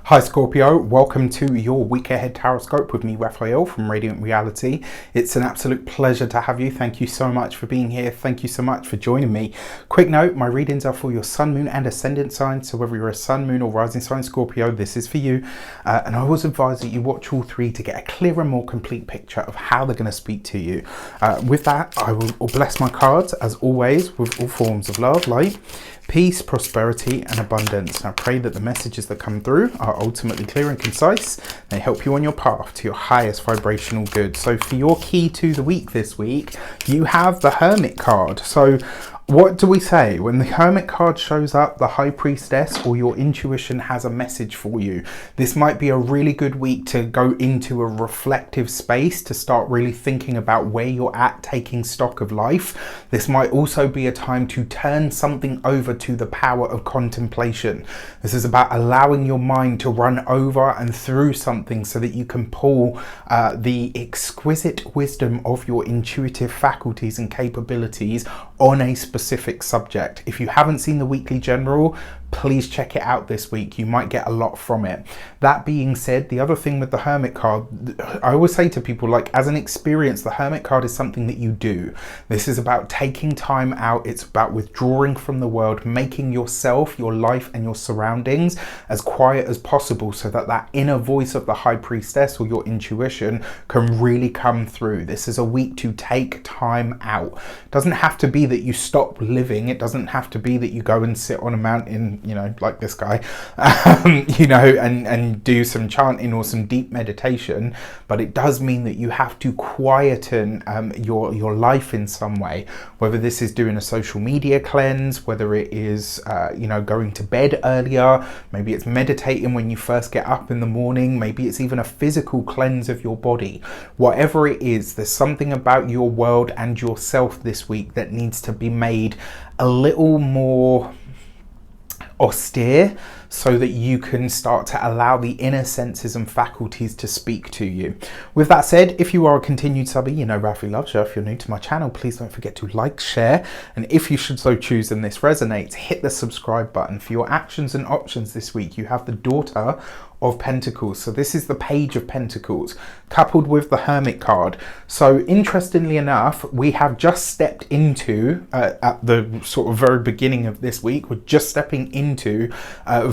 Hi Scorpio, welcome to your week ahead tarot scope with me, Raphael from Reydiant Reality. It's an absolute pleasure to have you. Thank you so much for being here. Thank you so much for joining me. Quick note, my readings are for your sun, moon and ascendant sign. So whether you're a sun, moon or rising sign Scorpio, this is for you. And I always advise that you watch all three to get a clearer, more complete picture of how they're going to speak to you. With that, I will bless my cards as always with all forms of love, light, peace, prosperity and abundance. I pray that the messages that come through are ultimately clear and concise. They help you on your path to your highest vibrational good. So for your key to the week this week, you have the Hermit card. So what do we say when the Hermit card shows up? The High Priestess or your intuition has a message for you. This might be a really good week to go into a reflective space, to start really thinking about where you're at, taking stock of life. This might also be a time to turn something over to the power of contemplation. This is about allowing your mind to run over and through something so that you can pull the exquisite wisdom of your intuitive faculties and capabilities on a specific subject. If you haven't seen the weekly general, please check it out this week. You might get a lot from it. That being said, the other thing with the Hermit card, I always say to people, like, as an experience, the Hermit card is something that you do. This is about taking time out. It's about withdrawing from the world, making yourself, your life and your surroundings as quiet as possible so that that inner voice of the High Priestess or your intuition can really come through. This is a week to take time out. It doesn't have to be that you stop living. It doesn't have to be that you go and sit on a mountain, you know, like this guy, you know, and do some chanting or some deep meditation. But it does mean that you have to quieten your life in some way, whether this is doing a social media cleanse, whether it is, you know, going to bed earlier, maybe it's meditating when you first get up in the morning, maybe it's even a physical cleanse of your body. Whatever it is, there's something about your world and yourself this week that needs to be made a little more austere so that you can start to allow the inner senses and faculties to speak to you. With that said, if you are a continued subby, you know Rafi loves you. If you're new to my channel, please don't forget to like, share, and if you should so choose and this resonates, hit the subscribe button. For your actions and options this week, you have the Daughter of Pentacles. So this is the Page of Pentacles coupled with the Hermit card. So interestingly enough, we have just stepped into at the sort of very beginning of this week, we're just stepping into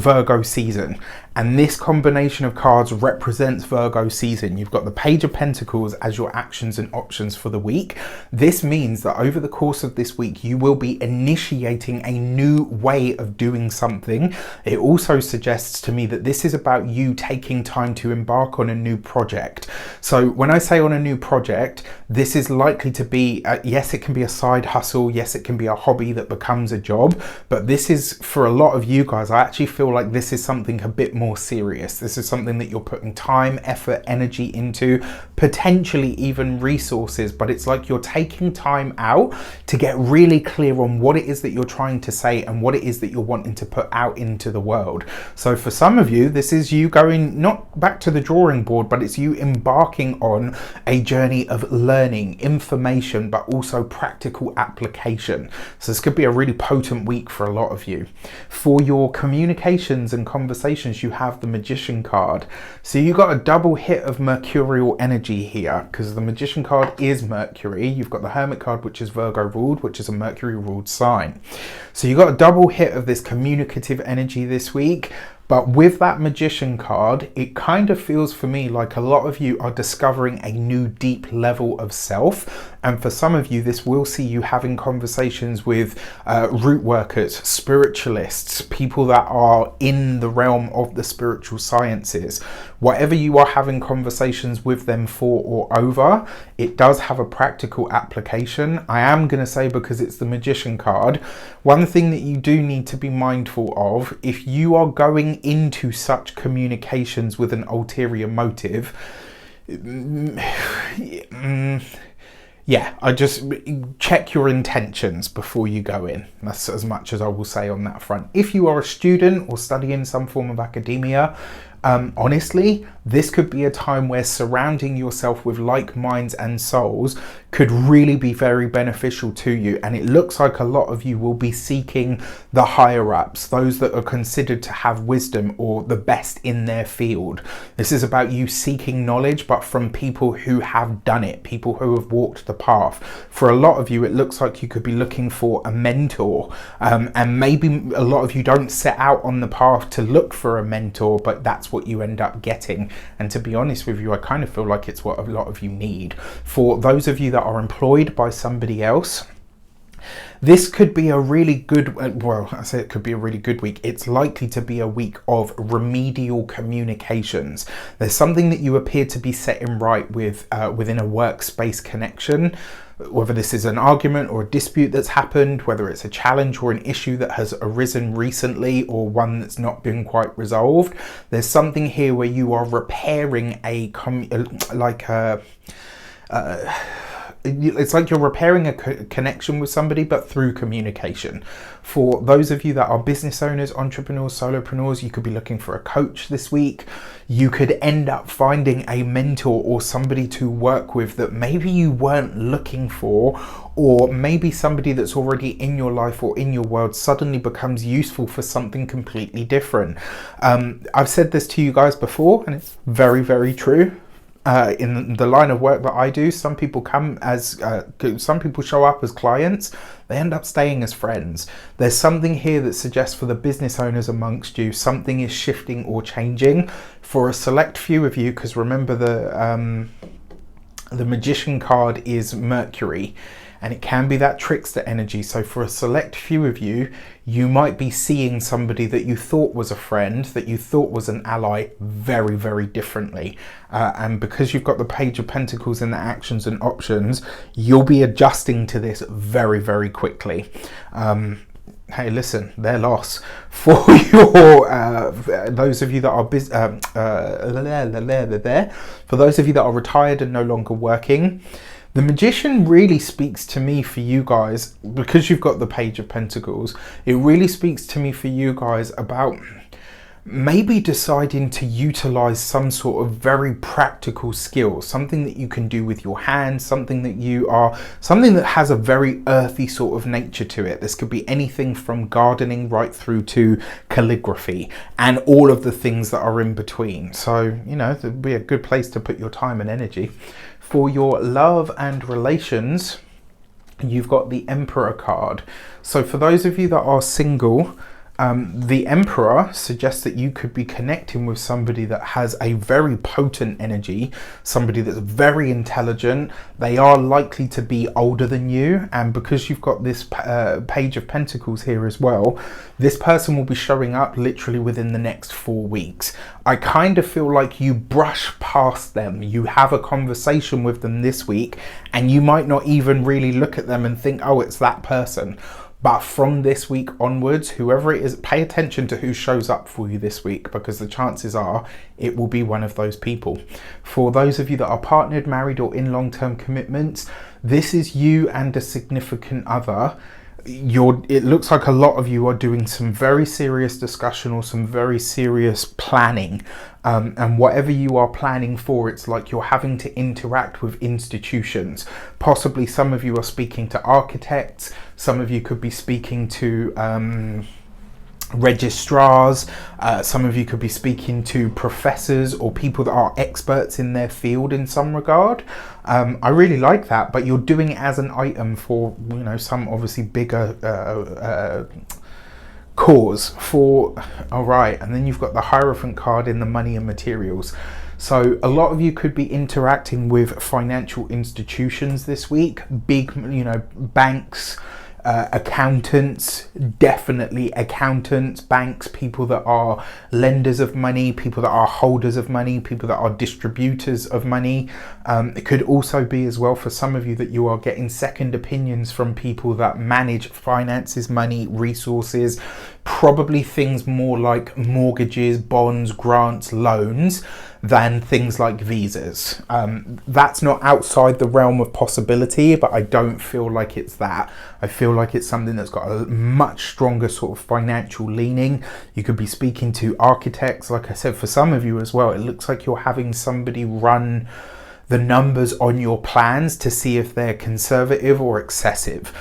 Virgo season, and this combination of cards represents Virgo season. You've got the Page of Pentacles as your actions and options for the week. This means that over the course of this week you will be initiating a new way of doing something. It also suggests to me that this is about you taking time to embark on a new project. So when I say on a new project, this is likely to be yes, it can be a side hustle, yes, it can be a hobby that becomes a job, but this is, for a lot of you guys, I actually feel like this is something a bit more serious. This is something that you're putting time, effort, energy into, potentially even resources, but it's like you're taking time out to get really clear on what it is that you're trying to say and what it is that you're wanting to put out into the world. So for some of you, this is you going not back to the drawing board, but it's you embarking on a journey of learning, information, but also practical application. So this could be a really potent week for a lot of you. For your communications and conversations, you have the Magician card. So you got a double hit of mercurial energy here, because the Magician card is Mercury. You've got the Hermit card, which is Virgo ruled, which is a Mercury ruled sign. So you got a double hit of this communicative energy this week. But with that Magician card, it kind of feels for me like a lot of you are discovering a new deep level of self. And for some of you, this will see you having conversations with root workers, spiritualists, people that are in the realm of the spiritual sciences. Whatever you are having conversations with them for or over, it does have a practical application. I am going to say, because it's the Magician card, one thing that you do need to be mindful of, if you are going into such communications with an ulterior motive, yeah, I just check your intentions before you go in. That's as much as I will say on that front. If you are a student or studying some form of academia, honestly, this could be a time where surrounding yourself with like minds and souls could really be very beneficial to you. And it looks like a lot of you will be seeking the higher ups, those that are considered to have wisdom or the best in their field. This is about you seeking knowledge, but from people who have done it, people who have walked the path. For a lot of you, it looks like you could be looking for a mentor, and maybe a lot of you don't set out on the path to look for a mentor, but that's what you end up getting. And to be honest with you, I kind of feel like it's what a lot of you need. For those of you that are employed by somebody else, this could be a really good, well, I say it could be a really good week. It's likely to be a week of remedial communications. There's something that you appear to be setting right with within a workspace connection, whether this is an argument or a dispute that's happened, whether it's a challenge or an issue that has arisen recently or one that's not been quite resolved. There's something here where you are repairing it's like you're repairing a connection with somebody, but through communication. For those of you that are business owners, entrepreneurs, solopreneurs, you could be looking for a coach this week. You could end up finding a mentor or somebody to work with that maybe you weren't looking for, or maybe somebody that's already in your life or in your world suddenly becomes useful for something completely different. I've said this to you guys before, and it's very, very true. In the line of work that I do, some people come as, some people show up as clients, they end up staying as friends. There's something here that suggests for the business owners amongst you, something is shifting or changing. For a select few of you, because remember the Magician card is Mercury, and it can be that trickster energy. So for a select few of you, you might be seeing somebody that you thought was a friend, that you thought was an ally, very, very differently. And because you've got the Page of Pentacles in the actions and options, you'll be adjusting to this very, very quickly. Hey, listen, their loss. For your those of you that are for those of you that are retired and no longer working, the Magician really speaks to me for you guys, because you've got the Page of Pentacles. It really speaks to me for you guys about maybe deciding to utilize some sort of very practical skill, something that you can do with your hands, something that has a very earthy sort of nature to it. This could be anything from gardening right through to calligraphy and all of the things that are in between. So, you know, it'd be a good place to put your time and energy. For your love and relations, you've got the Emperor card. So for those of you that are single, the Emperor suggests that you could be connecting with somebody that has a very potent energy, somebody that's very intelligent. They are likely to be older than you, and because you've got this Page of Pentacles here as well, this person will be showing up literally within the next 4 weeks. I kind of feel like you brush past them. You have a conversation with them this week, and you might not even really look at them and think, oh, it's that person. But from this week onwards, whoever it is, pay attention to who shows up for you this week, because the chances are it will be one of those people. For those of you that are partnered, married, or in long-term commitments, this is you and a significant other. It looks like a lot of you are doing some very serious discussion or some very serious planning. And whatever you are planning for, it's like you're having to interact with institutions. Possibly some of you are speaking to architects, some of you could be speaking to registrars, some of you could be speaking to professors or people that are experts in their field in some regard. I really like that, but you're doing it as an item for, you know, some obviously bigger cause. For all right, and then you've got the Hierophant card in the money and materials. So a lot of you could be interacting with financial institutions this week, big, you know, banks, accountants, definitely accountants, banks, people that are lenders of money, people that are holders of money, people that are distributors of money. It could also be as well for some of you that you are getting second opinions from people that manage finances, money, resources, probably things more like mortgages, bonds, grants, loans. than things like visas. That's not outside the realm of possibility, but I don't feel like it's that. I feel like it's something that's got a much stronger sort of financial leaning. You could be speaking to architects, like I said, for some of you as well. It looks like you're having somebody run the numbers on your plans to see if they're conservative or excessive.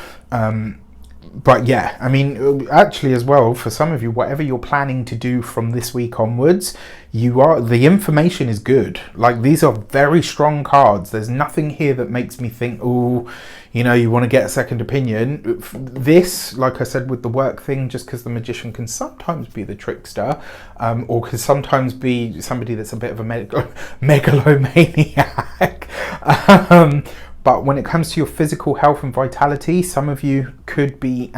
But yeah, I mean, actually as well, for some of you, whatever you're planning to do from this week onwards, the information is good. Like, these are very strong cards. There's nothing here that makes me think, oh, you know, you want to get a second opinion. This, like I said with the work thing, just because the magician can sometimes be the trickster, or can sometimes be somebody that's a bit of a megalomaniac. But when it comes to your physical health and vitality, some of you could be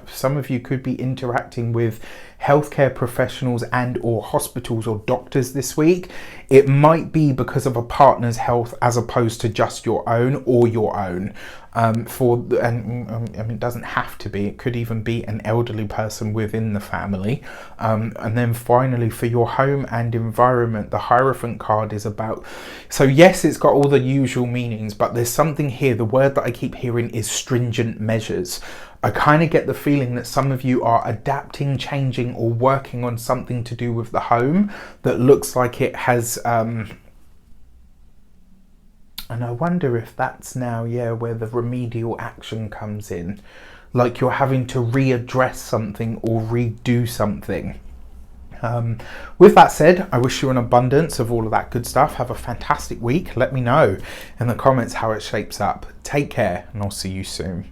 some of you could be interacting with healthcare professionals and or hospitals or doctors this week. It might be because of a partner's health as opposed to just your own or your own. I mean, it doesn't have to be. It could even be an elderly person within the family. And then finally, for your home and environment, the Hierophant card is about, so yes, it's got all the usual meanings, but there's something here. The word that I keep hearing is stringent measures. I kind of get the feeling that some of you are adapting, changing, or working on something to do with the home that looks like it has, and I wonder if that's now, where the remedial action comes in. Like you're having to readdress something or redo something. With that said, I wish you an abundance of all of that good stuff. Have a fantastic week. Let me know in the comments how it shapes up. Take care, and I'll see you soon.